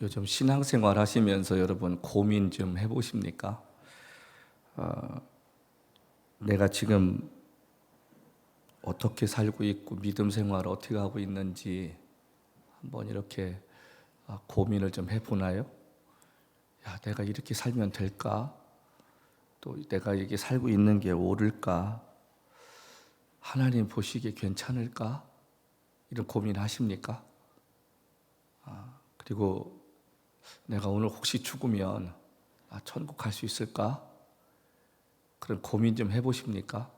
요즘 신앙생활 하시면서 여러분 고민 좀 해보십니까? 내가 지금 어떻게 살고 있고 믿음 생활을 어떻게 하고 있는지 한번 이렇게 고민을 좀 해보나요? 야, 내가 이렇게 살면 될까? 또 내가 이렇게 살고 있는 게 옳을까? 하나님 보시기에 괜찮을까? 이런 고민 하십니까? 그리고 내가 오늘 혹시 죽으면 천국 갈 수 있을까? 그런 고민 좀 해보십니까?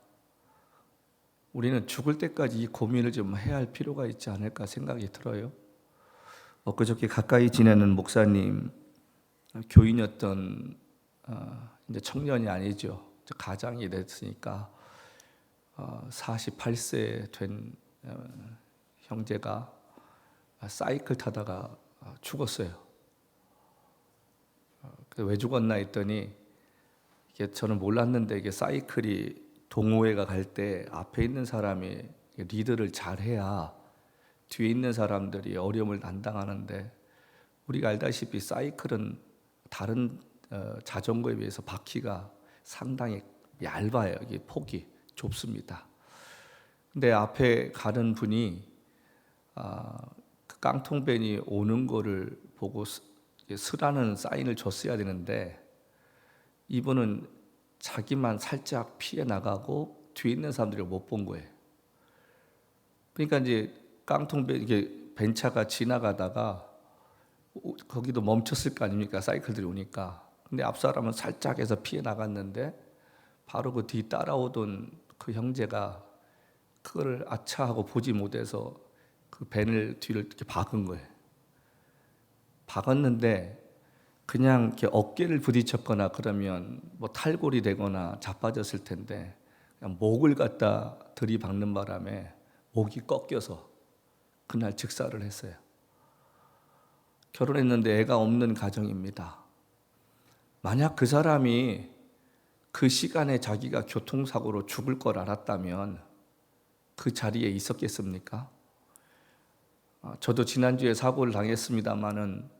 우리는 죽을 때까지 이 고민을 좀 해야 할 필요가 있지 않을까 생각이 들어요. 엊그저께 가까이 지내는 목사님, 교인이었던 이제 청년이 아니죠. 가장이 됐으니까 48세 된 형제가 사이클 타다가 죽었어요. 왜 죽었나 했더니 이게 저는 몰랐는데 이게 사이클이 동호회가 갈 때 앞에 있는 사람이 리드를 잘해야 뒤에 있는 사람들이 어려움을 감당하는데, 우리가 알다시피 사이클은 다른 자전거에 비해서 바퀴가 상당히 얇아요. 이게 폭이 좁습니다. 근데 앞에 가는 분이 그 깡통밴이 오는 거를 보고 쓰라는 사인을 줬어야 되는데, 이분은 자기만 살짝 피해 나가고 뒤에 있는 사람들이 못 본 거예요. 그러니까 이제 깡통밴 이게 벤차가 지나가다가 거기도 멈췄을 거 아닙니까? 사이클들이 오니까. 근데 앞 사람은 살짝 해서 피해 나갔는데 바로 그 뒤 따라오던 그 형제가 그거를 아차하고 보지 못해서 그 밴을 뒤를 이렇게 박은 거예요. 박았는데 그냥 이렇게 어깨를 부딪혔거나 그러면 뭐 탈골이 되거나 자빠졌을 텐데, 그냥 목을 갖다 들이박는 바람에 목이 꺾여서 그날 즉사를 했어요. 결혼했는데 애가 없는 가정입니다. 만약 그 사람이 그 시간에 자기가 교통사고로 죽을 걸 알았다면 그 자리에 있었겠습니까? 저도 지난주에 사고를 당했습니다마는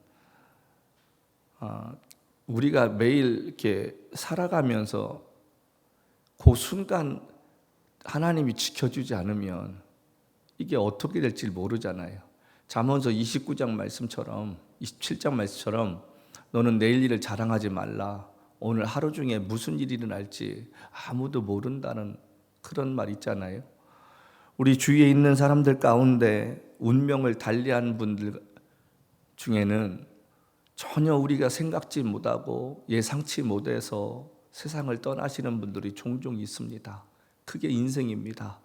우리가 매일 이렇게 살아가면서 그 순간 하나님이 지켜주지 않으면 이게 어떻게 될지 모르잖아요. 잠언서 29장 말씀처럼, 27장 말씀처럼 너는 내일 일을 자랑하지 말라. 오늘 하루 중에 무슨 일이 일어날지 아무도 모른다는 그런 말 있잖아요. 우리 주위에 있는 사람들 가운데 운명을 달리한 분들 중에는 전혀 우리가 생각지 못하고 예상치 못해서 세상을 떠나시는 분들이 종종 있습니다. 그게 인생입니다.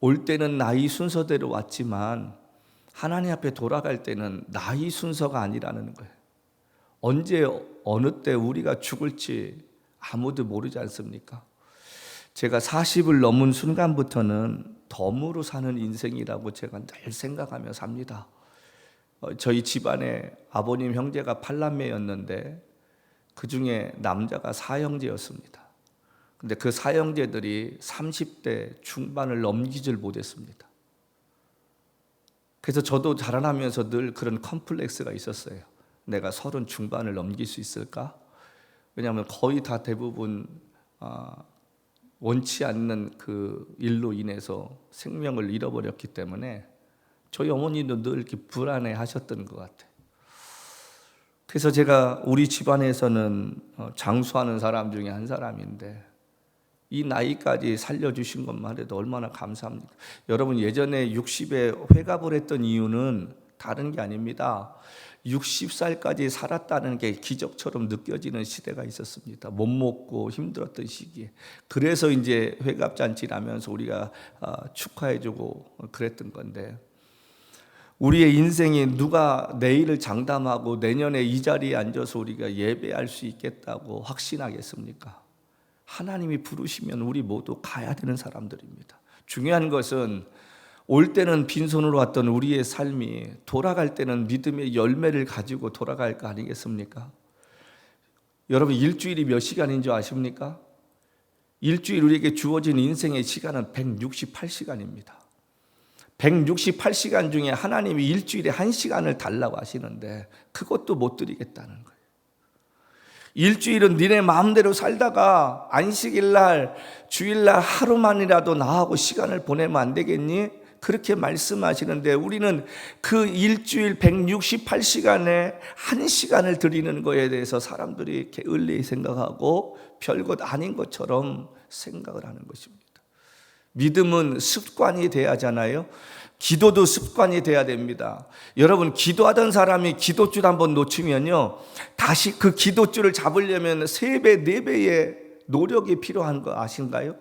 올 때는 나이 순서대로 왔지만 하나님 앞에 돌아갈 때는 나이 순서가 아니라는 거예요. 언제 어느 때 우리가 죽을지 아무도 모르지 않습니까? 제가 40을 넘은 순간부터는 덤으로 사는 인생이라고 제가 늘 생각하며 삽니다. 저희 집안에 아버님 형제가 8남매였는데 그 중에 남자가 4형제였습니다. 근데 그 4형제들이 30대 중반을 넘기질 못했습니다. 그래서 저도 자라나면서 늘 그런 컴플렉스가 있었어요. 내가 30 중반을 넘길 수 있을까? 왜냐하면 거의 다 대부분 원치 않는 그 일로 인해서 생명을 잃어버렸기 때문에 저희 어머니도 늘 이렇게 불안해 하셨던 것 같아요. 그래서 제가 우리 집안에서는 장수하는 사람 중에 한 사람인데 이 나이까지 살려주신 것만 해도 얼마나 감사합니까? 여러분, 예전에 60에 회갑을 했던 이유는 다른 게 아닙니다. 60살까지 살았다는 게 기적처럼 느껴지는 시대가 있었습니다. 못 먹고 힘들었던 시기에. 그래서 이제 회갑잔치를 하면서 우리가 축하해주고 그랬던 건데, 우리의 인생이 누가 내일을 장담하고 내년에 이 자리에 앉아서 우리가 예배할 수 있겠다고 확신하겠습니까? 하나님이 부르시면 우리 모두 가야 되는 사람들입니다. 중요한 것은 올 때는 빈손으로 왔던 우리의 삶이 돌아갈 때는 믿음의 열매를 가지고 돌아갈 거 아니겠습니까? 여러분, 일주일이 몇 시간인 줄 아십니까? 일주일 우리에게 주어진 인생의 시간은 168시간입니다. 168시간 중에 하나님이 일주일에 1시간을 달라고 하시는데 그것도 못 드리겠다는 거예요. 일주일은 니네 마음대로 살다가 안식일날, 주일날 하루만이라도 나하고 시간을 보내면 안 되겠니? 그렇게 말씀하시는데 우리는 그 일주일 168시간에 1시간을 드리는 거에 대해서 사람들이 게을리 생각하고 별것 아닌 것처럼 생각을 하는 것입니다. 믿음은 습관이 돼야 하잖아요. 기도도 습관이 돼야 됩니다. 여러분, 기도하던 사람이 기도줄 한번 놓치면요, 다시 그 기도줄을 잡으려면 3배, 4배의 노력이 필요한 거 아신가요?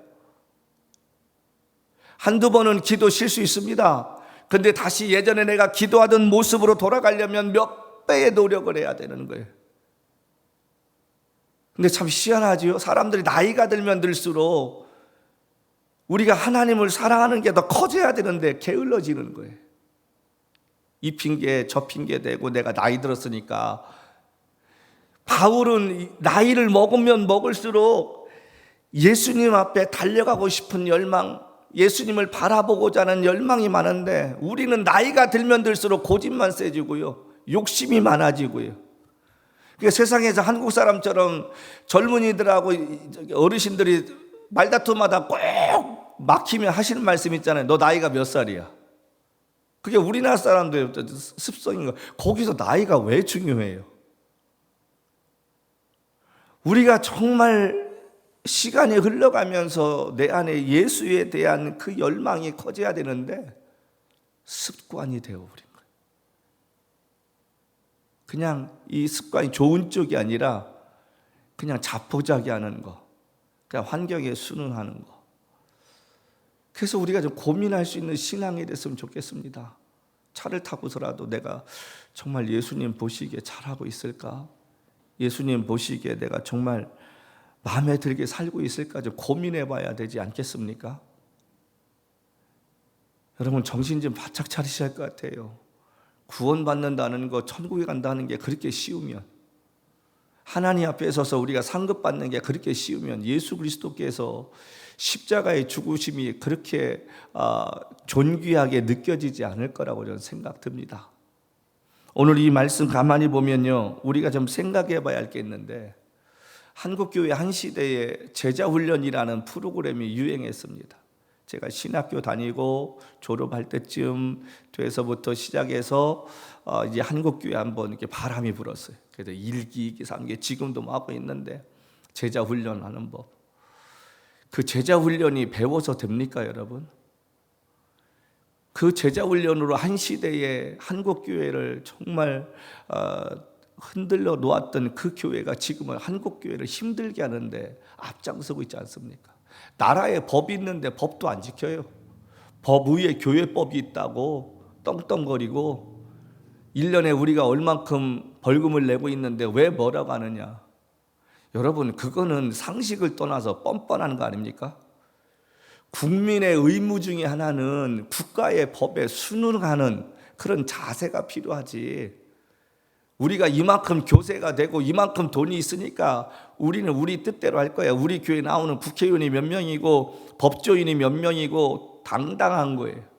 한두 번은 기도 쉴 수 있습니다. 근데 다시 예전에 내가 기도하던 모습으로 돌아가려면 몇 배의 노력을 해야 되는 거예요. 근데 참 희한하지요. 사람들이 나이가 들면 들수록 우리가 하나님을 사랑하는 게 더 커져야 되는데 게을러지는 거예요. 이 핑계 저 핑계 대고 내가 나이 들었으니까. 바울은 나이를 먹으면 먹을수록 예수님 앞에 달려가고 싶은 열망, 예수님을 바라보고자 하는 열망이 많은데 우리는 나이가 들면 들수록 고집만 세지고요, 욕심이 많아지고요. 그러니까 세상에서 한국 사람처럼 젊은이들하고 어르신들이 말다툼하다 꼭 막히면 하시는 말씀 있잖아요. 너 나이가 몇 살이야? 그게 우리나라 사람들의 습성인 거예요. 거기서 나이가 왜 중요해요? 우리가 정말 시간이 흘러가면서 내 안에 예수에 대한 그 열망이 커져야 되는데 습관이 되어버린 거예요. 그냥 이 습관이 좋은 쪽이 아니라 그냥 자포자기하는 거, 그냥 환경에 순응하는 거. 그래서 우리가 좀 고민할 수 있는 신앙이 됐으면 좋겠습니다. 차를 타고서라도 내가 정말 예수님 보시기에 잘하고 있을까? 예수님 보시기에 내가 정말 마음에 들게 살고 있을까? 좀 고민해 봐야 되지 않겠습니까? 여러분, 정신 좀 바짝 차리셔야 할 것 같아요. 구원받는다는 거, 천국에 간다는 게 그렇게 쉬우면, 하나님 앞에 서서 우리가 상급받는 게 그렇게 쉬우면 예수 그리스도께서 십자가의 죽으심이 그렇게 존귀하게 느껴지지 않을 거라고 저는 생각됩니다. 오늘 이 말씀 가만히 보면요, 우리가 좀 생각해 봐야 할 게 있는데, 한국교회 한 시대에 제자훈련이라는 프로그램이 유행했습니다. 제가 신학교 다니고 졸업할 때쯤 돼서부터 시작해서 이제 한국교회 한번 이렇게 바람이 불었어요. 그래서 1기, 2기, 3기 지금도 하고 있는데 제자훈련하는 법. 그 제자훈련이 배워서 됩니까, 여러분? 그 제자훈련으로 한 시대에 한국교회를 정말 흔들려 놓았던 그 교회가 지금은 한국교회를 힘들게 하는데 앞장서고 있지 않습니까? 나라에 법이 있는데 법도 안 지켜요. 법 위에 교회법이 있다고 떵떵거리고 1년에 우리가 얼만큼 벌금을 내고 있는데 왜 뭐라고 하느냐. 여러분, 그거는 상식을 떠나서 뻔뻔한 거 아닙니까? 국민의 의무 중에 하나는 국가의 법에 순응하는 그런 자세가 필요하지. 우리가 이만큼 교세가 되고 이만큼 돈이 있으니까 우리는 우리 뜻대로 할 거야. 우리 교회 나오는 국회의원이 몇 명이고 법조인이 몇 명이고 당당한 거예요.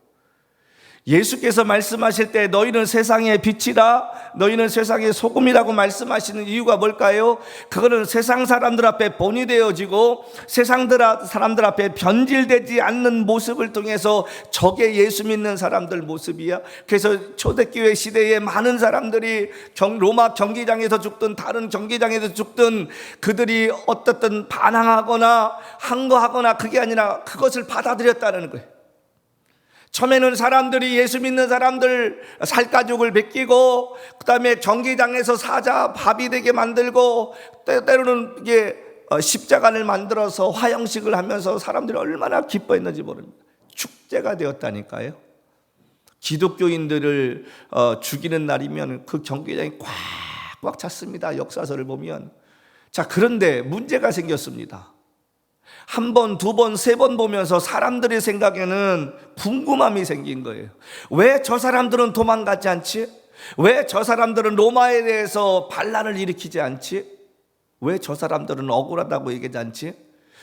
예수께서 말씀하실 때 너희는 세상의 빛이라, 너희는 세상의 소금이라고 말씀하시는 이유가 뭘까요? 그거는 세상 사람들 앞에 본이 되어지고 세상 사람들 앞에 변질되지 않는 모습을 통해서 저게 예수 믿는 사람들 모습이야. 그래서 초대교회 시대에 많은 사람들이 로마 경기장에서 죽든 다른 경기장에서 죽든 그들이 어떻든 반항하거나 항거하거나 그게 아니라 그것을 받아들였다는 거예요. 처음에는 사람들이 예수 믿는 사람들 살가죽을 벗기고 그다음에 경기장에서 사자 밥이 되게 만들고 때로는 이게 십자가를 만들어서 화형식을 하면서 사람들이 얼마나 기뻐했는지 모릅니다. 축제가 되었다니까요. 기독교인들을 죽이는 날이면 그 경기장이 꽉꽉 찼습니다. 역사서를 보면. 자, 그런데 문제가 생겼습니다. 한 번, 두 번, 세 번 보면서 사람들의 생각에는 궁금함이 생긴 거예요. 왜 저 사람들은 도망가지 않지? 왜 저 사람들은 로마에 대해서 반란을 일으키지 않지? 왜 저 사람들은 억울하다고 얘기하지 않지?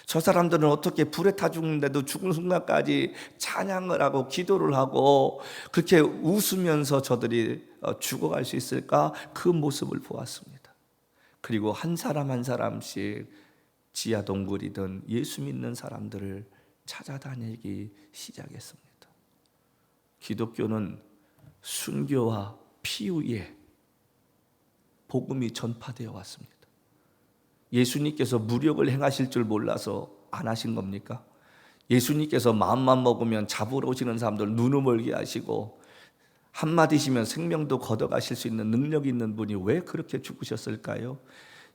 저 사람들은 어떻게 불에 타 죽는데도 죽은 순간까지 찬양을 하고 기도를 하고 그렇게 웃으면서 저들이 죽어갈 수 있을까? 그 모습을 보았습니다. 그리고 한 사람 한 사람씩 지하 동굴이든 예수 믿는 사람들을 찾아다니기 시작했습니다. 기독교는 순교와 피 위에 복음이 전파되어 왔습니다. 예수님께서 무력을 행하실 줄 몰라서 안 하신 겁니까? 예수님께서 마음만 먹으면 잡으러 오시는 사람들 눈을 멀게 하시고 한마디시면 생명도 걷어가실 수 있는 능력 있는 분이 왜 그렇게 죽으셨을까요?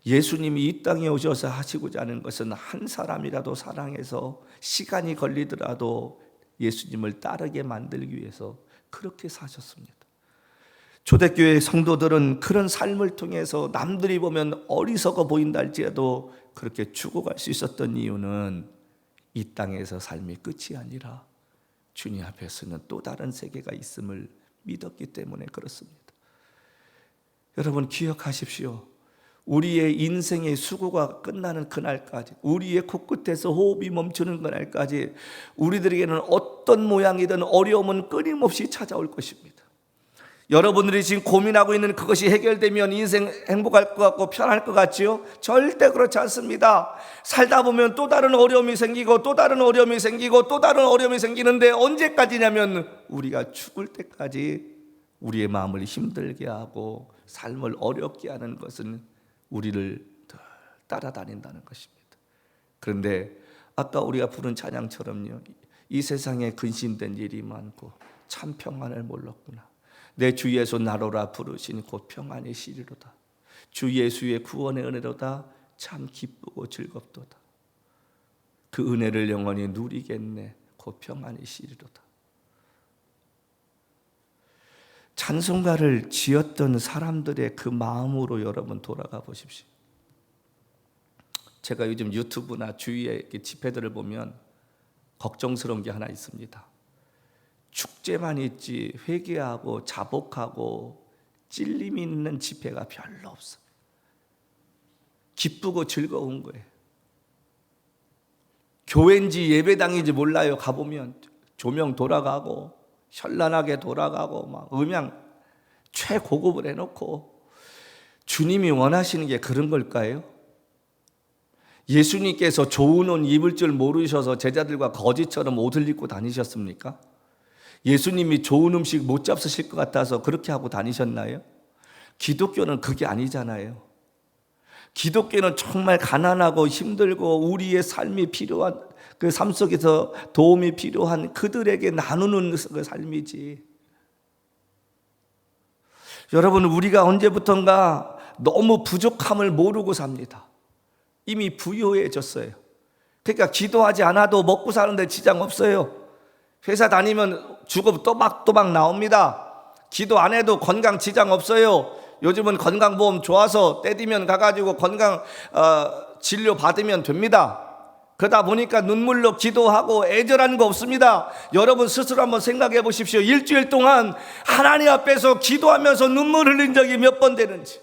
예수님이 이 땅에 오셔서 하시고자 하는 것은 한 사람이라도 사랑해서 시간이 걸리더라도 예수님을 따르게 만들기 위해서 그렇게 사셨습니다. 초대교회 성도들은 그런 삶을 통해서 남들이 보면 어리석어 보인다 할지라도 그렇게 죽어갈 수 있었던 이유는 이 땅에서 삶이 끝이 아니라 주님 앞에서는 또 다른 세계가 있음을 믿었기 때문에 그렇습니다. 여러분 기억하십시오. 우리의 인생의 수고가 끝나는 그날까지, 우리의 코끝에서 호흡이 멈추는 그날까지 우리들에게는 어떤 모양이든 어려움은 끊임없이 찾아올 것입니다. 여러분들이 지금 고민하고 있는 그것이 해결되면 인생 행복할 것 같고 편할 것 같지요? 절대 그렇지 않습니다. 살다 보면 또 다른 어려움이 생기고 또 다른 어려움이 생기고 또 다른 어려움이 생기는데 언제까지냐면 우리가 죽을 때까지 우리의 마음을 힘들게 하고 삶을 어렵게 하는 것은 우리를 따라다닌다는 것입니다. 그런데 아까 우리가 부른 찬양처럼요, 이 세상에 근심된 일이 많고 참 평안을 몰랐구나. 내 주 예수 나로라 부르시니 곧 평안이 시리로다. 주 예수의 구원의 은혜로다. 참 기쁘고 즐겁도다. 그 은혜를 영원히 누리겠네. 곧 평안이 시리로다. 찬송가를 지었던 사람들의 그 마음으로 여러분 돌아가 보십시오. 제가 요즘 유튜브나 주위의 집회들을 보면 걱정스러운 게 하나 있습니다. 축제만 있지 회개하고 자복하고 찔림 있는 집회가 별로 없어. 기쁘고 즐거운 거예요. 교회인지 예배당인지 몰라요. 가보면 조명 돌아가고 현란하게 돌아가고 막 음향 최고급을 해놓고. 주님이 원하시는 게 그런 걸까요? 예수님께서 좋은 옷 입을 줄 모르셔서 제자들과 거지처럼 옷을 입고 다니셨습니까? 예수님이 좋은 음식 못 잡수실 것 같아서 그렇게 하고 다니셨나요? 기독교는 그게 아니잖아요. 기독교는 정말 가난하고 힘들고 우리의 삶이 필요한 그 삶 속에서 도움이 필요한 그들에게 나누는 그 삶이지. 여러분, 우리가 언제부턴가 너무 부족함을 모르고 삽니다. 이미 부유해졌어요. 그러니까 기도하지 않아도 먹고 사는데 지장 없어요. 회사 다니면 주급 또박또박 나옵니다. 기도 안 해도 건강 지장 없어요. 요즘은 건강보험 좋아서 때리면 가가지고 건강 진료 받으면 됩니다. 그러다 보니까 눈물로 기도하고 애절한 거 없습니다. 여러분 스스로 한번 생각해 보십시오. 일주일 동안 하나님 앞에서 기도하면서 눈물 흘린 적이 몇 번 되는지,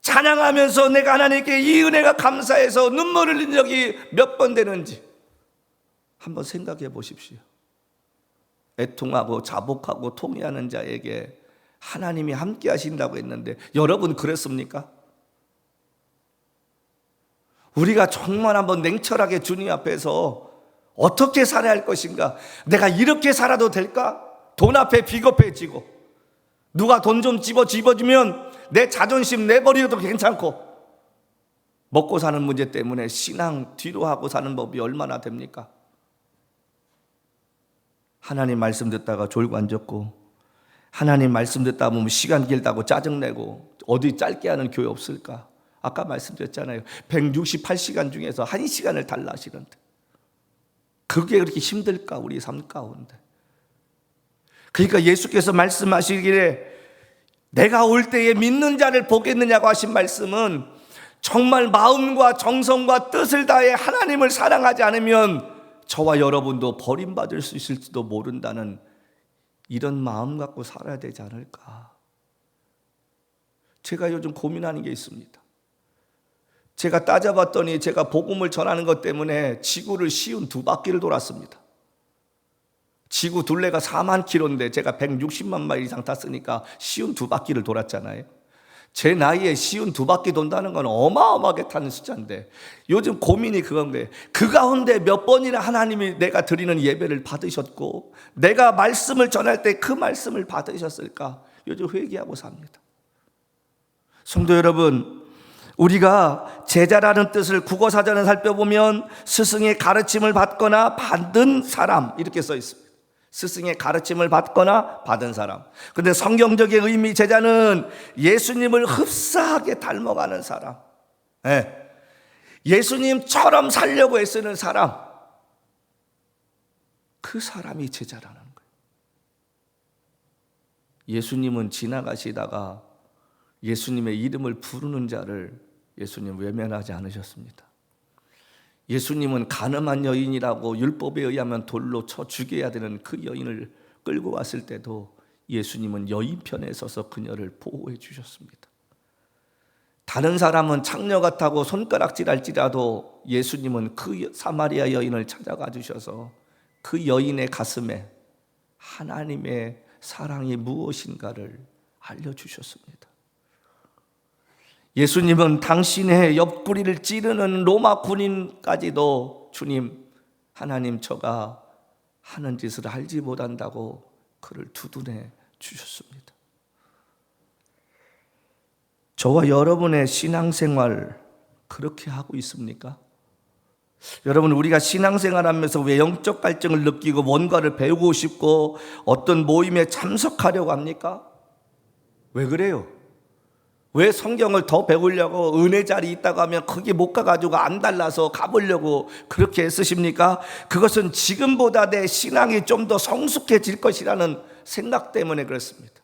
찬양하면서 내가 하나님께 이 은혜가 감사해서 눈물 흘린 적이 몇 번 되는지 한번 생각해 보십시오. 애통하고 자복하고 통회하는 자에게 하나님이 함께 하신다고 했는데 여러분 그랬습니까? 우리가 정말 한번 냉철하게 주님 앞에서 어떻게 살아야 할 것인가? 내가 이렇게 살아도 될까? 돈 앞에 비겁해지고 누가 돈 좀 집어주면 내 자존심 내버려도 괜찮고 먹고 사는 문제 때문에 신앙 뒤로 하고 사는 법이 얼마나 됩니까? 하나님 말씀 듣다가 졸고 앉았고 하나님 말씀 듣다 보면 시간 길다고 짜증내고 어디 짧게 하는 교회 없을까? 아까 말씀드렸잖아요. 168시간 중에서 1시간을 달라 하시는데 그게 그렇게 힘들까? 우리 삶 가운데. 그러니까 예수께서 말씀하시기를 내가 올 때에 믿는 자를 보겠느냐고 하신 말씀은 정말 마음과 정성과 뜻을 다해 하나님을 사랑하지 않으면 저와 여러분도 버림받을 수 있을지도 모른다는 이런 마음 갖고 살아야 되지 않을까. 제가 요즘 고민하는 게 있습니다. 제가 따져봤더니 제가 복음을 전하는 것 때문에 지구를 쉬운 2바퀴를 돌았습니다. 지구 둘레가 4만 킬로인데 제가 160만 마일 이상 탔으니까 쉬운 2바퀴를 돌았잖아요. 제 나이에 쉬운 2바퀴 돈다는 건 어마어마하게 타는 숫자인데 요즘 고민이 그건데 그 가운데 몇 번이나 하나님이 내가 드리는 예배를 받으셨고 내가 말씀을 전할 때 그 말씀을 받으셨을까 요즘 회개하고 삽니다. 성도 여러분, 우리가 제자라는 뜻을 국어사전에 살펴보면 스승의 가르침을 받거나 받은 사람 이렇게 써 있습니다. 스승의 가르침을 받거나 받은 사람. 그런데 성경적인 의미 제자는 예수님을 흡사하게 닮아가는 사람, 예수님처럼 살려고 애쓰는 사람, 그 사람이 제자라는 거예요. 예수님은 지나가시다가 예수님의 이름을 부르는 자를 예수님 외면하지 않으셨습니다. 예수님은 가늠한 여인이라고 율법에 의하면 돌로 쳐 죽여야 되는 그 여인을 끌고 왔을 때도 예수님은 여인 편에 서서 그녀를 보호해 주셨습니다. 다른 사람은 창녀 같다고 손가락질할지라도 예수님은 그 사마리아 여인을 찾아가 주셔서 그 여인의 가슴에 하나님의 사랑이 무엇인가를 알려주셨습니다. 예수님은 당신의 옆구리를 찌르는 로마 군인까지도 주님, 하나님 저가 하는 짓을 알지 못한다고 그를 두둔해 주셨습니다. 저와 여러분의 신앙생활 그렇게 하고 있습니까? 여러분, 우리가 신앙생활하면서 왜 영적 갈증을 느끼고 뭔가를 배우고 싶고 어떤 모임에 참석하려고 합니까? 왜 그래요? 왜 성경을 더 배우려고 은혜 자리 있다고 하면 거기 못 가가지고 안 달라서 가보려고 그렇게 애쓰십니까? 그것은 지금보다 내 신앙이 좀 더 성숙해질 것이라는 생각 때문에 그렇습니다.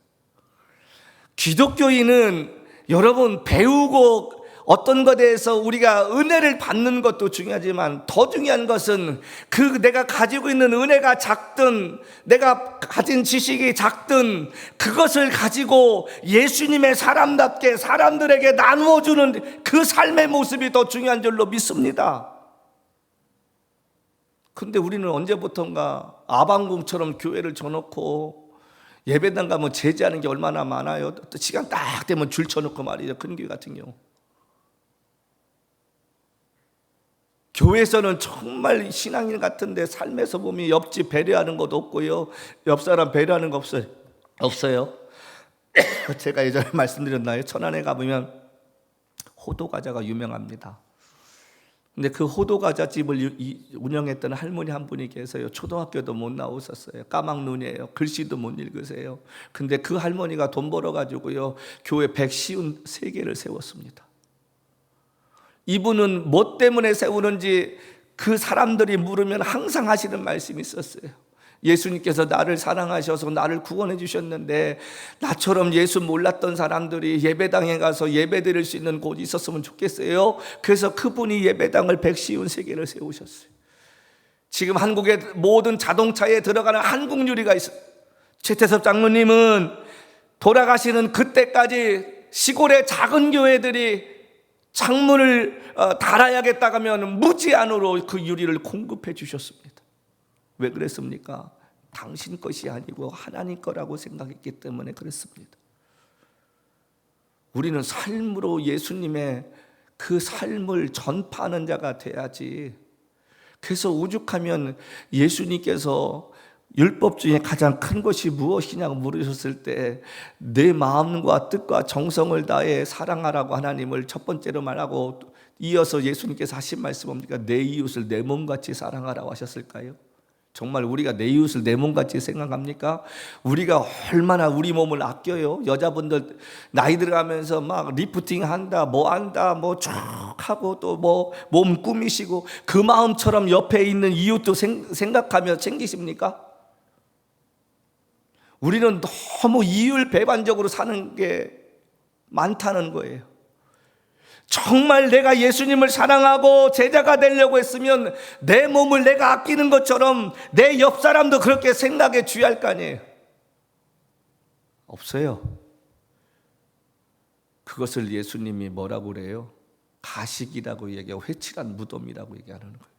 기독교인은 여러분 배우고 어떤 것에 대해서 우리가 은혜를 받는 것도 중요하지만 더 중요한 것은 그 내가 가지고 있는 은혜가 작든 내가 가진 지식이 작든 그것을 가지고 예수님의 사람답게 사람들에게 나누어주는 그 삶의 모습이 더 중요한 줄로 믿습니다. 근데 우리는 언제부턴가 아방궁처럼 교회를 쳐놓고 예배당 가면 제재하는 게 얼마나 많아요. 또 시간 딱 되면 줄 쳐놓고 말이죠. 큰 교회 같은 경우. 교회에서는 정말 신앙인 같은데 삶에서 보면 옆집 배려하는 것도 없고요. 옆 사람 배려하는 거 없어요. 제가 예전에 말씀드렸나요? 천안에 가보면 호두과자가 유명합니다. 근데 그 호두과자 집을 운영했던 할머니 한 분이 계세요. 초등학교도 못 나오셨어요. 까막눈이에요. 글씨도 못 읽으세요. 근데 그 할머니가 돈 벌어가지고요 교회 153개를 세웠습니다. 이분은 뭐 때문에 세우는지 그 사람들이 물으면 항상 하시는 말씀이 있었어요. 예수님께서 나를 사랑하셔서 나를 구원해 주셨는데 나처럼 예수 몰랐던 사람들이 예배당에 가서 예배 드릴 수 있는 곳이 있었으면 좋겠어요. 그래서 그분이 예배당을 153개를 세우셨어요. 지금 한국의 모든 자동차에 들어가는 한국 유리가 있어요. 최태섭 장로님은 돌아가시는 그때까지 시골의 작은 교회들이 창문을 달아야겠다 하면 무제한으로 그 유리를 공급해 주셨습니다. 왜 그랬습니까? 당신 것이 아니고 하나님 거라고 생각했기 때문에 그랬습니다. 우리는 삶으로 예수님의 그 삶을 전파하는 자가 돼야지. 그래서 오죽하면 예수님께서 율법 중에 가장 큰 것이 무엇이냐고 물으셨을 때 내 마음과 뜻과 정성을 다해 사랑하라고 하나님을 첫 번째로 말하고 이어서 예수님께서 하신 말씀 뭡니까? 내 이웃을 내 몸같이 사랑하라고 하셨을까요? 정말 우리가 내 이웃을 내 몸같이 생각합니까? 우리가 얼마나 우리 몸을 아껴요? 여자분들 나이 들어가면서 막 리프팅 한다, 뭐 한다, 뭐 쭉 하고 또 뭐 몸 꾸미시고 그 마음처럼 옆에 있는 이웃도 생각하며 챙기십니까? 우리는 너무 이율배반적으로 사는 게 많다는 거예요. 정말 내가 예수님을 사랑하고 제자가 되려고 했으면 내 몸을 내가 아끼는 것처럼 내 옆 사람도 그렇게 생각해 줘야 할 거 아니에요. 없어요. 그것을 예수님이 뭐라고 그래요? 가식이라고 얘기하고 회칠한 무덤이라고 얘기하는 거예요.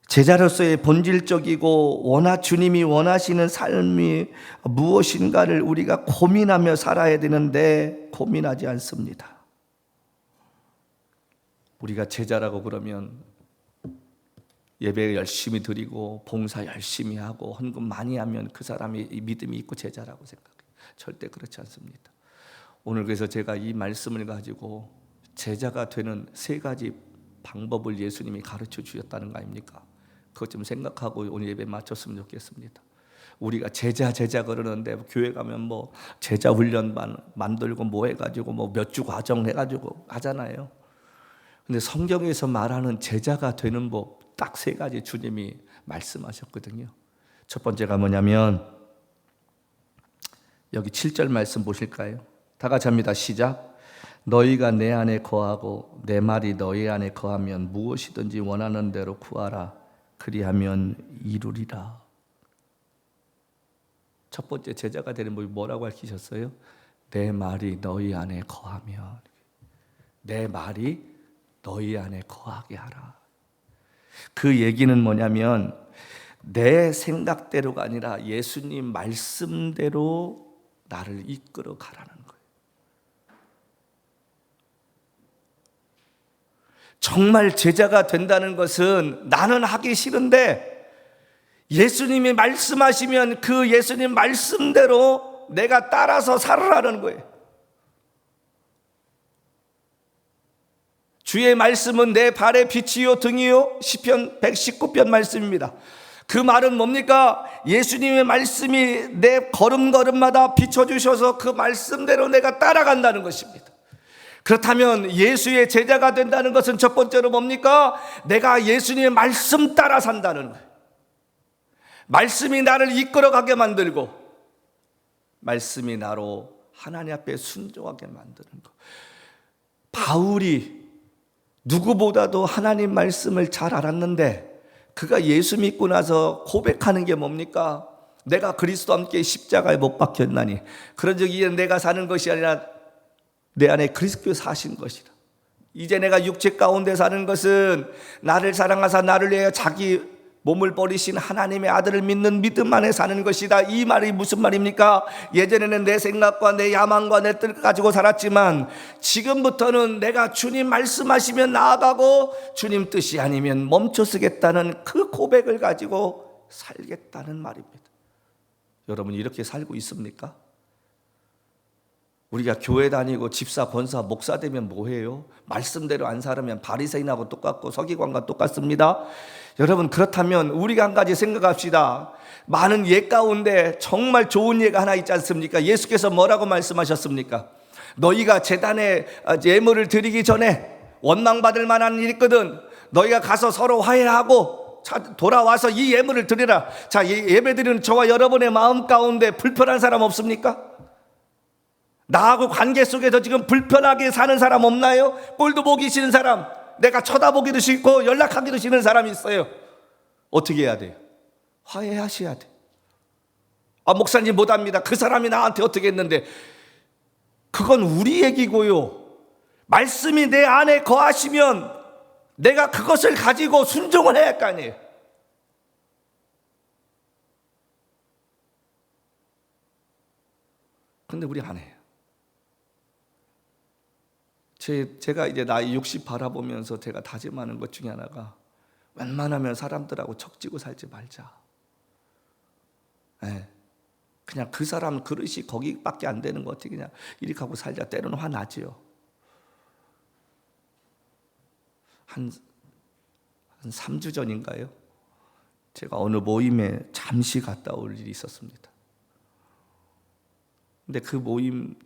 제자로서의 본질적이고 주님이 원하시는 삶이 무엇인가를 우리가 고민하며 살아야 되는데 고민하지 않습니다. 우리가 제자라고 그러면 예배 열심히 드리고 봉사 열심히 하고 헌금 많이 하면 그 사람이 믿음이 있고 제자라고 생각해요. 절대 그렇지 않습니다. 오늘 그래서 제가 이 말씀을 가지고 제자가 되는 3가지 방법을 예수님이 가르쳐 주셨다는 거 아닙니까? 그것 좀 생각하고 오늘 예배 마쳤으면 좋겠습니다. 우리가 제자 그러는데 교회 가면 뭐 제자 훈련반 만들고 뭐 해가지고 뭐 몇 주 과정 해가지고 하잖아요. 근데 성경에서 말하는 제자가 되는 법 딱 3가지 주님이 말씀하셨거든요. 첫 번째가 뭐냐면 여기 7절 말씀 보실까요? 다 같이 합니다. 시작. 너희가 내 안에 거하고 내 말이 너희 안에 거하면 무엇이든지 원하는 대로 구하라. 그리하면 이루리라. 첫 번째 제자가 되는 법이 뭐라고 가르치셨어요? 내 말이 너희 안에 거하면, 내 말이 너희 안에 거하게 하라. 그 얘기는 뭐냐면 내 생각대로가 아니라 예수님 말씀대로 나를 이끌어 가라는 거예요. 정말 제자가 된다는 것은 나는 하기 싫은데 예수님이 말씀하시면 그 예수님 말씀대로 내가 따라서 살아라는 거예요. 주의 말씀은 내 발의 빛이요 등이요. 시편 119편 말씀입니다. 그 말은 뭡니까? 예수님의 말씀이 내 걸음걸음마다 비춰주셔서 그 말씀대로 내가 따라간다는 것입니다. 그렇다면 예수의 제자가 된다는 것은 첫 번째로 뭡니까? 내가 예수님의 말씀 따라 산다는 거예요. 말씀이 나를 이끌어가게 만들고 말씀이 나로 하나님 앞에 순종하게 만드는 것. 바울이 누구보다도 하나님 말씀을 잘 알았는데 그가 예수 믿고 나서 고백하는 게 뭡니까? 내가 그리스도와 함께 십자가에 못 박혔나니 그런즉 이제 내가 사는 것이 아니라 내 안에 그리스도께서 사신 것이라. 이제 내가 육체 가운데 사는 것은 나를 사랑하사 나를 위하여 자기 몸을 버리신 하나님의 아들을 믿는 믿음 안에 사는 것이다. 이 말이 무슨 말입니까? 예전에는 내 생각과 내 야망과 내 뜻 가지고 살았지만 지금부터는 내가 주님 말씀하시면 나아가고 주님 뜻이 아니면 멈춰서겠다는 그 고백을 가지고 살겠다는 말입니다. 여러분 이렇게 살고 있습니까? 우리가 교회 다니고 집사, 권사, 목사 되면 뭐해요? 말씀대로 안 살으면 바리새인하고 똑같고 서기관과 똑같습니다. 여러분 그렇다면 우리가 한 가지 생각합시다. 많은 예 가운데 정말 좋은 예가 하나 있지 않습니까? 예수께서 뭐라고 말씀하셨습니까? 너희가 제단에 예물을 드리기 전에 원망받을 만한 일이 있거든. 너희가 가서 서로 화해하고 돌아와서 이 예물을 드리라. 자, 예배드리는 저와 여러분의 마음 가운데 불편한 사람 없습니까? 나하고 관계 속에서 지금 불편하게 사는 사람 없나요? 꼴도 보기 싫은 사람, 내가 쳐다보기도 싫고 연락하기도 싫은 사람이 있어요. 어떻게 해야 돼요? 화해하셔야 돼요. 목사님 못합니다. 그 사람이 나한테 어떻게 했는데. 그건 우리 얘기고요. 말씀이 내 안에 거하시면 내가 그것을 가지고 순종을 해야 할 거 아니에요. 근데 우리 안 해요. 제가 이제 나이 60 바라보면서 제가 다짐하는 것 중에 하나가 웬만하면 사람들하고 척지고 살지 말자. 네. 그냥 그 사람 그릇이 거기밖에 안 되는 것 같아. 그냥 이렇게 하고 살자. 때로는 화나지요. 한 3주 전인가요? 제가 어느 모임에 잠시 갔다 올 일이 있었습니다. 근데 그 모임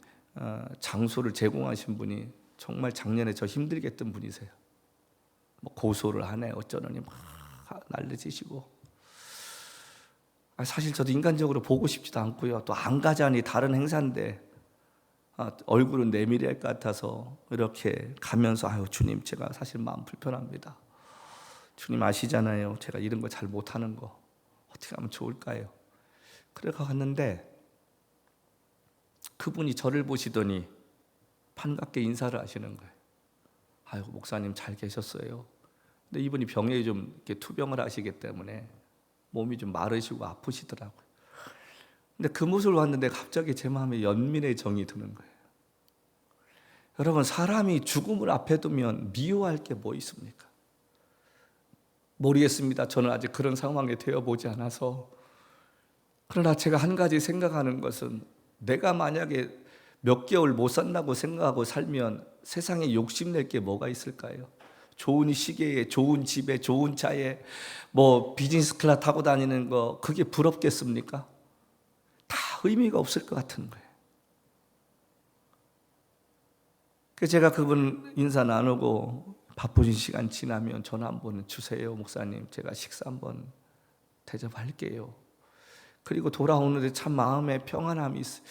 장소를 제공하신 분이 정말 작년에 저 힘들게 했던 분이세요. 뭐 고소를 하네 어쩌느니 막 난리치시고. 사실 저도 인간적으로 보고 싶지도 않고요. 또 안 가자니 다른 행사인데 얼굴은 내밀어야 할 것 같아서 이렇게 가면서 아유 주님 제가 사실 마음 불편합니다. 주님 아시잖아요. 제가 이런 거 잘 못하는 거 어떻게 하면 좋을까요? 그래 갔는데 그분이 저를 보시더니 반갑게 인사를 하시는 거예요. 아유, 목사님 잘 계셨어요. 근데 이분이 병에 좀 이렇게 투병을 하시기 때문에 몸이 좀 마르시고 아프시더라고요. 근데 그 모습을 봤는데 갑자기 제 마음에 연민의 정이 드는 거예요. 여러분, 사람이 죽음을 앞에 두면 미워할 게 뭐 있습니까? 모르겠습니다. 저는 아직 그런 상황에 되어보지 않아서. 그러나 제가 한 가지 생각하는 것은, 내가 만약에 몇 개월 못 산다고 생각하고 살면 세상에 욕심낼 게 뭐가 있을까요? 좋은 시계에, 좋은 집에, 좋은 차에 뭐 비즈니스 클래스 타고 다니는 거, 그게 부럽겠습니까? 다 의미가 없을 것 같은 거예요. 그래서 제가 그분 인사 나누고 바쁘신 시간 지나면 전화 한번 주세요. 목사님, 제가 식사 한번 대접할게요. 그리고 돌아오는데 참 마음에 평안함이 있어요.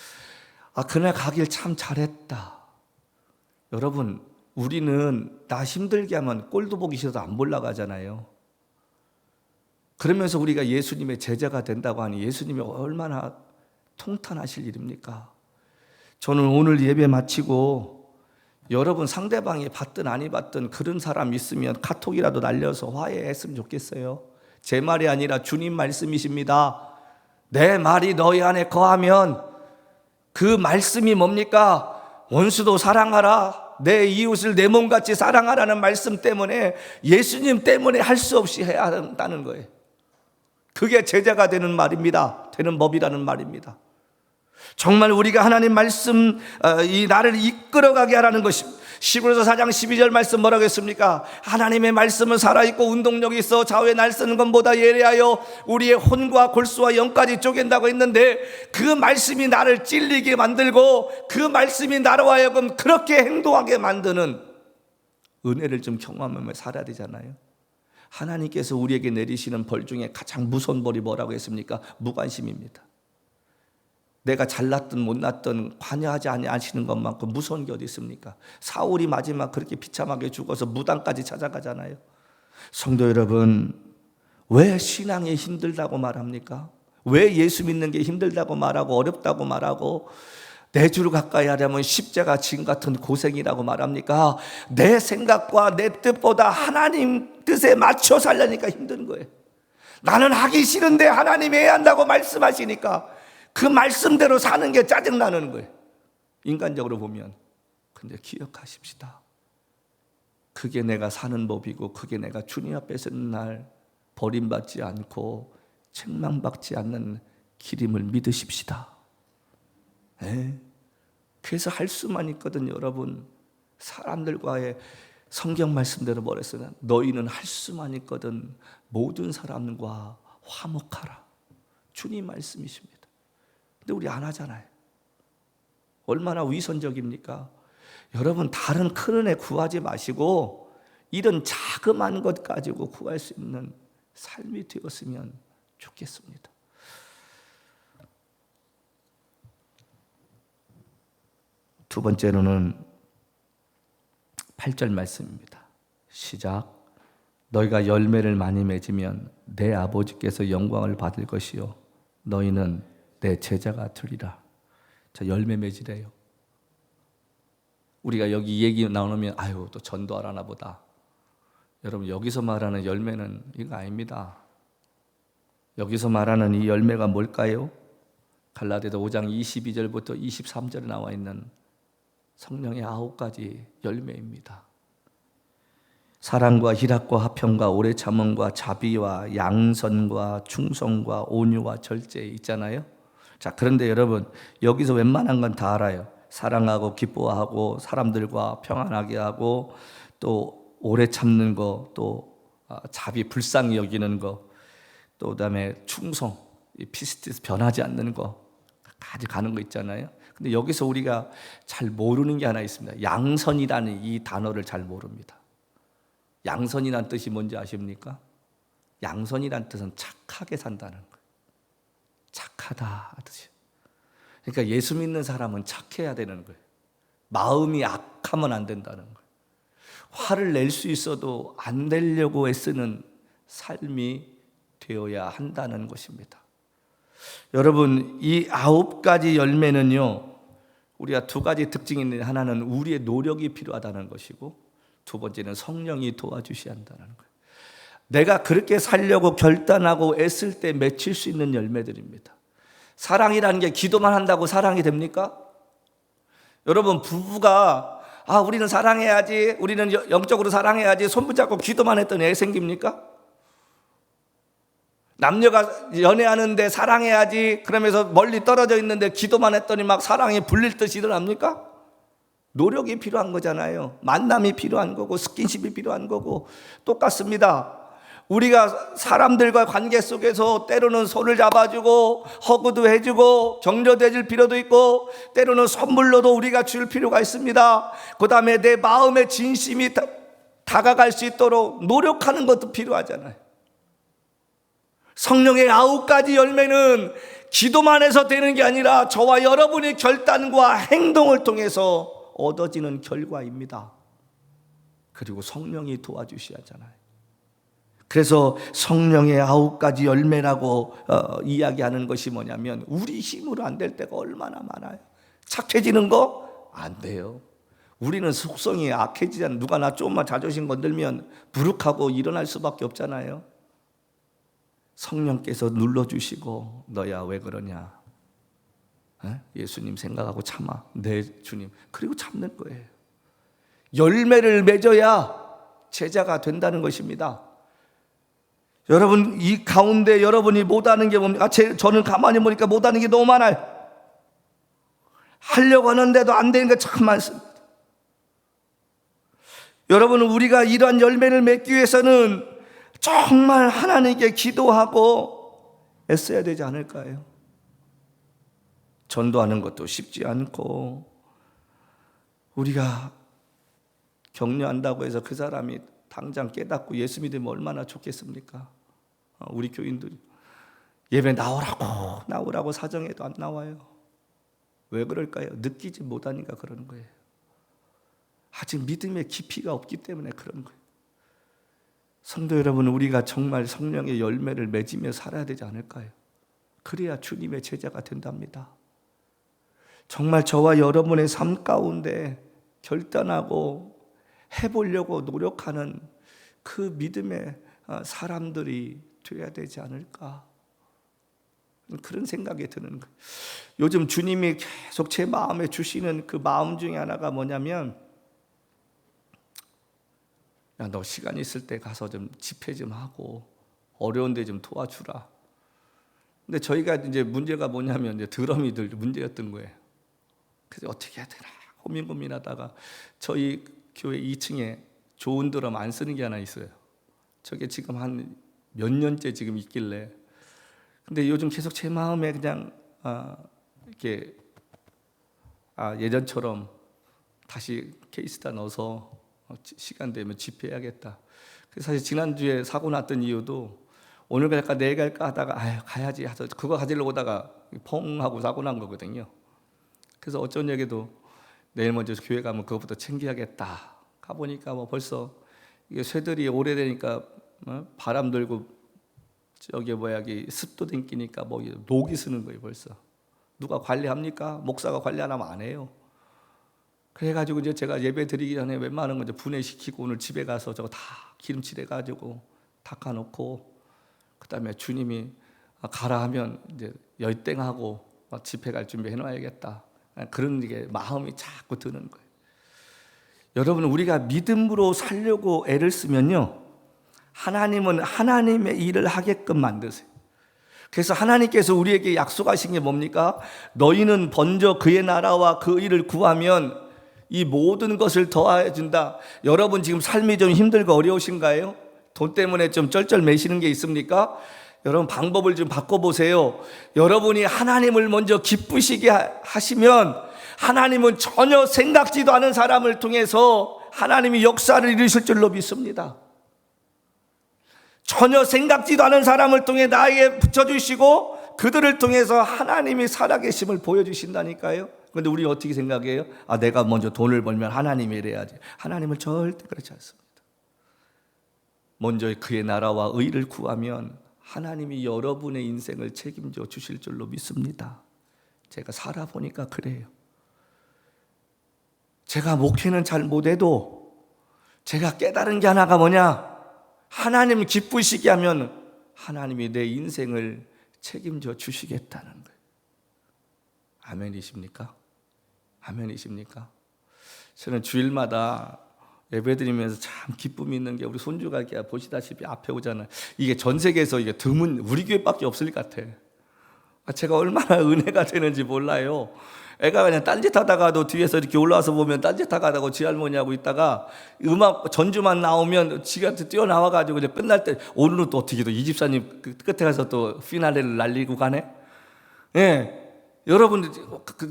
아, 그날 가길 참 잘했다. 여러분, 우리는 나 힘들게 하면 꼴도 보기 싫어서 안 올라가잖아요. 그러면서 우리가 예수님의 제자가 된다고 하니 예수님이 얼마나 통탄하실 일입니까? 저는 오늘 예배 마치고 여러분 상대방이 받든 아니 받든 그런 사람 있으면 카톡이라도 날려서 화해했으면 좋겠어요. 제 말이 아니라 주님 말씀이십니다. 내 말이 너희 안에 거하면, 그 말씀이 뭡니까? 원수도 사랑하라, 내 이웃을 내 몸같이 사랑하라는 말씀 때문에, 예수님 때문에 할 수 없이 해야 한다는 거예요. 그게 제자가 되는 말입니다. 되는 법이라는 말입니다. 정말 우리가 하나님 말씀, 이 나를 이끌어가게 하라는 것입니다. 시브리서 4장 12절 말씀 뭐라고 했습니까? 하나님의 말씀은 살아있고 운동력이 있어 좌우에 날 쓰는 것보다 예리하여 우리의 혼과 골수와 영까지 쪼갠다고 했는데, 그 말씀이 나를 찔리게 만들고 그 말씀이 나로 하여금 그렇게 행동하게 만드는 은혜를 좀 경험하며 살아야 되잖아요. 하나님께서 우리에게 내리시는 벌 중에 가장 무서운 벌이 뭐라고 했습니까? 무관심입니다. 내가 잘났든 못났든 관여하지 아니하시는 것만큼 무서운 게 어디 있습니까? 사울이 마지막 그렇게 비참하게 죽어서 무당까지 찾아가잖아요. 성도 여러분, 왜 신앙이 힘들다고 말합니까? 왜 예수 믿는 게 힘들다고 말하고 어렵다고 말하고 내 주를 가까이 하려면 십자가 짐 같은 고생이라고 말합니까? 내 생각과 내 뜻보다 하나님 뜻에 맞춰 살려니까 힘든 거예요. 나는 하기 싫은데 하나님이 해야 한다고 말씀하시니까 그 말씀대로 사는 게 짜증나는 거예요, 인간적으로 보면. 근데 기억하십시다. 그게 내가 사는 법이고, 그게 내가 주님 앞에 서는 날 버림받지 않고 책망받지 않는 길임을 믿으십시다. 그래서 할 수만 있거든요. 여러분, 사람들과의 성경 말씀대로 뭐랬어요? 너희는 할 수만 있거든 모든 사람과 화목하라. 주님 말씀이십니다. 근데 우리 안 하잖아요. 얼마나 위선적입니까? 여러분, 다른 큰 은혜 구하지 마시고 이런 자그마한 것 가지고 구할 수 있는 삶이 되었으면 좋겠습니다. 두 번째로는 8절 말씀입니다. 시작. 너희가 열매를 많이 맺으면 내 아버지께서 영광을 받을 것이요 너희는 내 제자가 되리라. 자, 열매 맺으래요. 우리가 여기 얘기 나오면 아유, 또 전도하라나 보다. 여러분, 여기서 말하는 열매는 이거 아닙니다. 여기서 말하는 이 열매가 뭘까요? 갈라디아서 5장 22절부터 23절에 나와 있는 성령의 9가지 열매입니다. 사랑과 희락과 화평과 오래 참음과 자비와 양선과 충성과 온유와 절제 있잖아요. 자, 그런데 여러분, 여기서 웬만한 건 다 알아요. 사랑하고 기뻐하고 사람들과 평안하게 하고 또 오래 참는 거, 또 자비 불쌍히 여기는 거, 또 그다음에 충성, 피스티스 변하지 않는 거, 까지 가는 거 있잖아요. 근데 여기서 우리가 잘 모르는 게 하나 있습니다. 양선이라는 이 단어를 잘 모릅니다. 양선이란 뜻이 뭔지 아십니까? 양선이란 뜻은 착하게 산다는 거예요. 착하다 뜻이에요. 그러니까 예수 믿는 사람은 착해야 되는 거예요. 마음이 악하면 안 된다는 거예요. 화를 낼 수 있어도 안 내려고 애쓰는 삶이 되어야 한다는 것입니다. 여러분, 이 9가지 열매는요, 우리가 두 가지 특징이 있는데, 하나는 우리의 노력이 필요하다는 것이고, 두 번째는 성령이 도와주셔야 한다는 거예요. 내가 그렇게 살려고 결단하고 애쓸 때 맺힐 수 있는 열매들입니다. 사랑이라는 게 기도만 한다고 사랑이 됩니까? 여러분, 부부가 우리는 사랑해야지, 우리는 영적으로 사랑해야지 손 붙잡고 기도만 했더니 애 생깁니까? 남녀가 연애하는데 사랑해야지 그러면서 멀리 떨어져 있는데 기도만 했더니 막 사랑이 불릴 듯이 일어납니까? 노력이 필요한 거잖아요. 만남이 필요한 거고 스킨십이 필요한 거고 똑같습니다. 우리가 사람들과 관계 속에서 때로는 손을 잡아주고 허그도 해주고 격려도 해줄 필요도 있고, 때로는 선물로도 우리가 줄 필요가 있습니다. 그 다음에 내 마음의 진심이 다가갈 수 있도록 노력하는 것도 필요하잖아요. 성령의 9가지 열매는 기도만 해서 되는 게 아니라 저와 여러분의 결단과 행동을 통해서 얻어지는 결과입니다. 그리고 성령이 도와주셔야 하잖아요. 그래서 성령의 9가지 열매라고 이야기하는 것이 뭐냐면, 우리 힘으로 안 될 때가 얼마나 많아요. 착해지는 거 안 돼요. 우리는 속성이 악해지잖아요. 누가 나 조금만 자존심 건들면 부룩하고 일어날 수밖에 없잖아요. 성령께서 눌러주시고, 너야 왜 그러냐, 예수님 생각하고 참아, 네 주님, 그리고 참는 거예요. 열매를 맺어야 제자가 된다는 것입니다. 여러분, 이 가운데 여러분이 못하는 게 뭡니까? 저는 가만히 보니까 못하는 게 너무 많아요. 하려고 하는데도 안 되는 게 참 많습니다. 여러분, 우리가 이러한 열매를 맺기 위해서는 정말 하나님께 기도하고 애써야 되지 않을까요? 전도하는 것도 쉽지 않고, 우리가 격려한다고 해서 그 사람이 당장 깨닫고 예수 믿으면 얼마나 좋겠습니까? 우리 교인들이 예배 나오라고 사정해도 안 나와요. 왜 그럴까요? 느끼지 못하니까 그러는 거예요. 아직 믿음의 깊이가 없기 때문에 그런 거예요. 성도 여러분, 우리가 정말 성령의 열매를 맺으며 살아야 되지 않을까요? 그래야 주님의 제자가 된답니다. 정말 저와 여러분의 삶 가운데 결단하고 해보려고 노력하는 그 믿음의 사람들이 되어야 되지 않을까, 그런 생각이 드는 거예요. 요즘 주님이 계속 제 마음에 주시는 그 마음 중에 하나가 뭐냐면, 야, 너 시간 있을 때 가서 좀 집회 좀 하고 어려운 데 좀 도와주라. 근데 저희가 이제 문제가 뭐냐면, 이제 드럼이 늘 문제였던 거예요. 그래서 어떻게 해야 되나 고민하다가 저희 교회 2층에 좋은 드럼 안 쓰는 게 하나 있어요. 저게 지금 한 몇 년째 지금 있길래, 근데 요즘 계속 제 마음에 그냥 이렇게 예전처럼 다시 케이스다 넣어서 시간 되면 집회해야겠다. 그래서 사실 지난주에 사고 났던 이유도 오늘 갈까 내일 갈까 하다가 가야지 하서 그거 가지려고 오다가 펑 하고 사고 난 거거든요. 그래서 어쩌냐게도 내일 먼저 교회 가면 그것부터 챙겨야겠다. 가보니까 벌써 이게 쇠들이 오래되니까 바람 들고 저기 여기 습도 댕기니까 녹이 쓰는 거예요. 벌써 누가 관리합니까? 목사가 관리 안 하면 안 해요. 그래가지고 이제 제가 예배 드리기 전에 웬만한 거 이제 분해시키고 오늘 집에 가서 저거 다 기름칠 해가지고 닦아놓고, 그다음에 주님이 가라 하면 이제 열땡하고 집회 갈 준비 해놔야겠다. 그런 게 마음이 자꾸 드는 거예요. 여러분, 우리가 믿음으로 살려고 애를 쓰면요, 하나님은 하나님의 일을 하게끔 만드세요. 그래서 하나님께서 우리에게 약속하신 게 뭡니까? 너희는 먼저 그의 나라와 그 일을 구하면 이 모든 것을 더하여 준다. 여러분, 지금 삶이 좀 힘들고 어려우신가요? 돈 때문에 좀 쩔쩔매시는 게 있습니까? 여러분, 방법을 좀 바꿔보세요. 여러분이 하나님을 먼저 기쁘시게 하시면 하나님은 전혀 생각지도 않은 사람을 통해서 하나님이 역사를 이루실 줄로 믿습니다. 전혀 생각지도 않은 사람을 통해 나에게 붙여주시고 그들을 통해서 하나님이 살아계심을 보여주신다니까요. 그런데 우리 어떻게 생각해요? 내가 먼저 돈을 벌면 하나님이 이래야지. 하나님은 절대 그렇지 않습니다. 먼저 그의 나라와 의를 구하면 하나님이 여러분의 인생을 책임져 주실 줄로 믿습니다. 제가 살아보니까 그래요. 제가 목회는 잘 못해도 제가 깨달은 게 하나가 뭐냐? 하나님 기쁘시게 하면 하나님이 내 인생을 책임져 주시겠다는 거예요. 아멘이십니까? 아멘이십니까? 저는 주일마다 예배드리면서 참 기쁨이 있는 게 우리 손주가 보시다시피 앞에 오잖아요. 이게 전 세계에서 이게 드문 우리 교회밖에 없을 것 같아. 제가 얼마나 은혜가 되는지 몰라요. 애가 그냥 딴짓하다가도 뒤에서 이렇게 올라와서 보면 딴짓하다가 지 할머니하고 있다가 음악 전주만 나오면 지가 뛰어나와가지고 이제 끝날 때 오늘은 또 어떻게 이 집사님 끝에 가서 또 피날레를 날리고 가네. 예, 여러분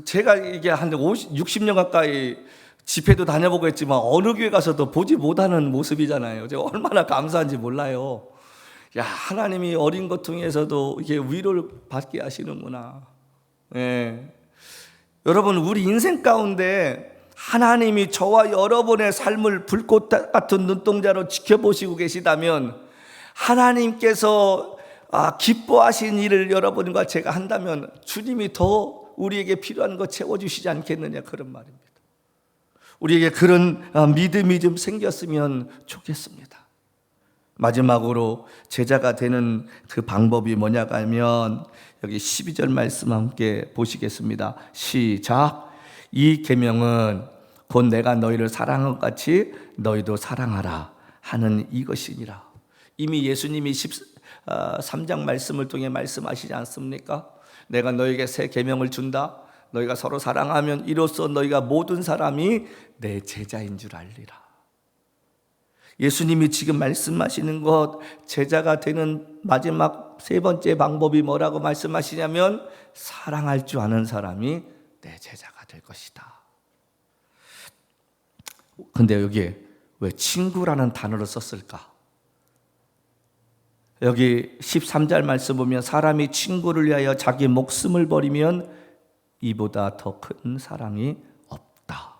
제가 이게 한 60년 가까이 집회도 다녀보고 했지만 어느 교회 가서도 보지 못하는 모습이잖아요. 제가 얼마나 감사한지 몰라요. 야, 하나님이 어린 것 중에서도 이게 위로를 받게 하시는구나. 예. 여러분, 우리 인생 가운데 하나님이 저와 여러분의 삶을 불꽃 같은 눈동자로 지켜보시고 계시다면, 하나님께서 기뻐하신 일을 여러분과 제가 한다면 주님이 더 우리에게 필요한 거 채워주시지 않겠느냐, 그런 말입니다. 우리에게 그런 믿음이 좀 생겼으면 좋겠습니다. 마지막으로 제자가 되는 그 방법이 뭐냐가 하면 여기 12절 말씀 함께 보시겠습니다. 시작. 이 계명은 곧 내가 너희를 사랑한 것 같이 너희도 사랑하라 하는 이것이니라. 이미 예수님이 13장 말씀을 통해 말씀하시지 않습니까? 내가 너에게 새 계명을 준다. 너희가 서로 사랑하면 이로써 너희가 모든 사람이 내 제자인 줄 알리라. 예수님이 지금 말씀하시는 것, 제자가 되는 마지막 세 번째 방법이 뭐라고 말씀하시냐면 사랑할 줄 아는 사람이 내 제자가 될 것이다. 근데 여기에 왜 친구라는 단어를 썼을까? 여기 13절 말씀 보면 사람이 친구를 위하여 자기 목숨을 버리면 이보다 더 큰 사랑이 없다.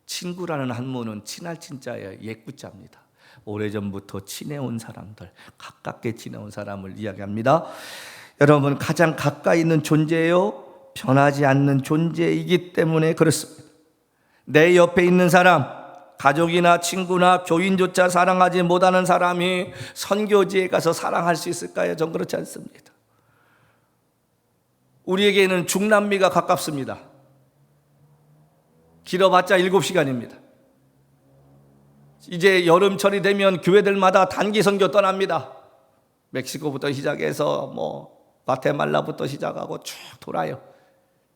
친구라는 한문은 친할 친자예요. 옛구자입니다. 오래전부터 친해온 사람들, 가깝게 지내온 사람을 이야기합니다. 여러분, 가장 가까이 있는 존재예요. 변하지 않는 존재이기 때문에 그렇습니다. 내 옆에 있는 사람, 가족이나 친구나 교인조차 사랑하지 못하는 사람이 선교지에 가서 사랑할 수 있을까요? 전 그렇지 않습니다. 우리에게는 중남미가 가깝습니다. 길어봤자 7시간입니다. 이제 여름철이 되면 교회들마다 단기 선교 떠납니다. 멕시코부터 시작해서 과테말라부터 시작하고 쭉 돌아요.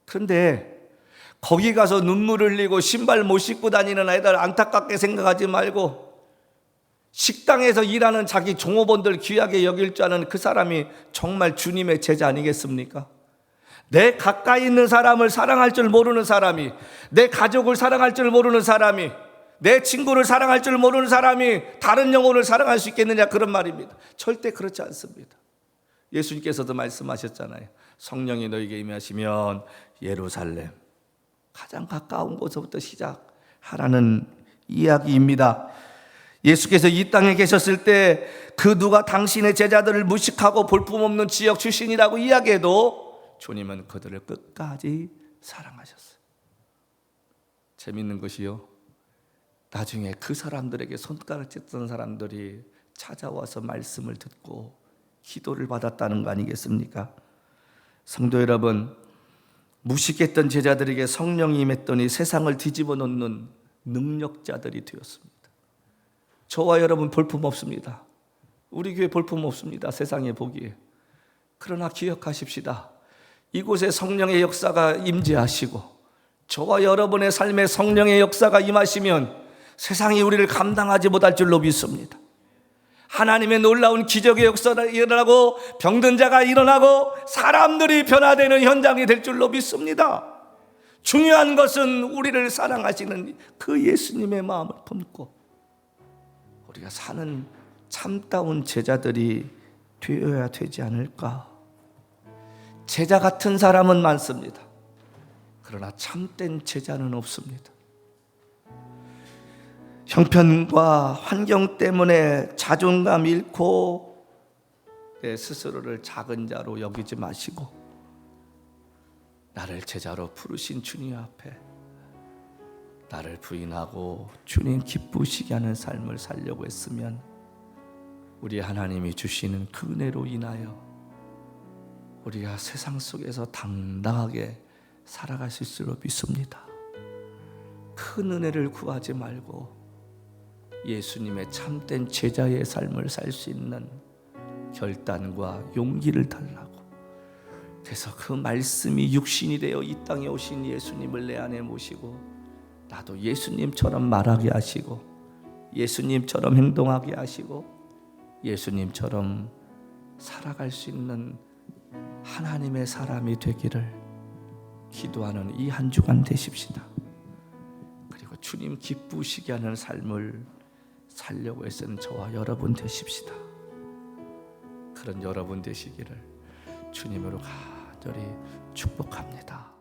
그런데 거기 가서 눈물을 흘리고 신발 못 신고 다니는 아이들 안타깝게 생각하지 말고 식당에서 일하는 자기 종업원들 귀하게 여길 줄 아는 그 사람이 정말 주님의 제자 아니겠습니까? 내 가까이 있는 사람을 사랑할 줄 모르는 사람이, 내 가족을 사랑할 줄 모르는 사람이, 내 친구를 사랑할 줄 모르는 사람이 다른 영혼을 사랑할 수 있겠느냐, 그런 말입니다. 절대 그렇지 않습니다. 예수님께서도 말씀하셨잖아요. 성령이 너에게 임하시면 예루살렘, 가장 가까운 곳부터 시작하라는 이야기입니다. 예수께서 이 땅에 계셨을 때 그 누가 당신의 제자들을 무식하고 볼품없는 지역 출신이라고 이야기해도 주님은 그들을 끝까지 사랑하셨어요. 재밌는 것이요, 나중에 그 사람들에게 손가락 쳤던 사람들이 찾아와서 말씀을 듣고 기도를 받았다는 거 아니겠습니까? 성도 여러분, 무식했던 제자들에게 성령이 임했더니 세상을 뒤집어 놓는 능력자들이 되었습니다. 저와 여러분 볼품 없습니다. 우리 교회 볼품 없습니다. 세상에 보기에. 그러나 기억하십시다. 이곳에 성령의 역사가 임재하시고 저와 여러분의 삶에 성령의 역사가 임하시면 세상이 우리를 감당하지 못할 줄로 믿습니다. 하나님의 놀라운 기적의 역사가 일어나고 병든 자가 일어나고 사람들이 변화되는 현장이 될 줄로 믿습니다. 중요한 것은 우리를 사랑하시는 그 예수님의 마음을 품고 우리가 사는 참다운 제자들이 되어야 되지 않을까. 제자 같은 사람은 많습니다. 그러나 참된 제자는 없습니다. 형편과 환경 때문에 자존감 잃고 내 스스로를 작은 자로 여기지 마시고 나를 제자로 부르신 주님 앞에 나를 부인하고 주님 기쁘시게 하는 삶을 살려고 했으면 우리 하나님이 주시는 그 은혜로 인하여 우리가 세상 속에서 당당하게 살아갈 수 있을 줄 믿습니다. 큰 은혜를 구하지 말고 예수님의 참된 제자의 삶을 살 수 있는 결단과 용기를 달라고, 그래서 그 말씀이 육신이 되어 이 땅에 오신 예수님을 내 안에 모시고 나도 예수님처럼 말하게 하시고 예수님처럼 행동하게 하시고 예수님처럼 살아갈 수 있는 하나님의 사람이 되기를 기도하는 이 한 주간 되십시다. 그리고 주님 기쁘시게 하는 삶을 살려고 애쓰는 저와 여러분 되십시다. 그런 여러분 되시기를 주님으로 간절히 축복합니다.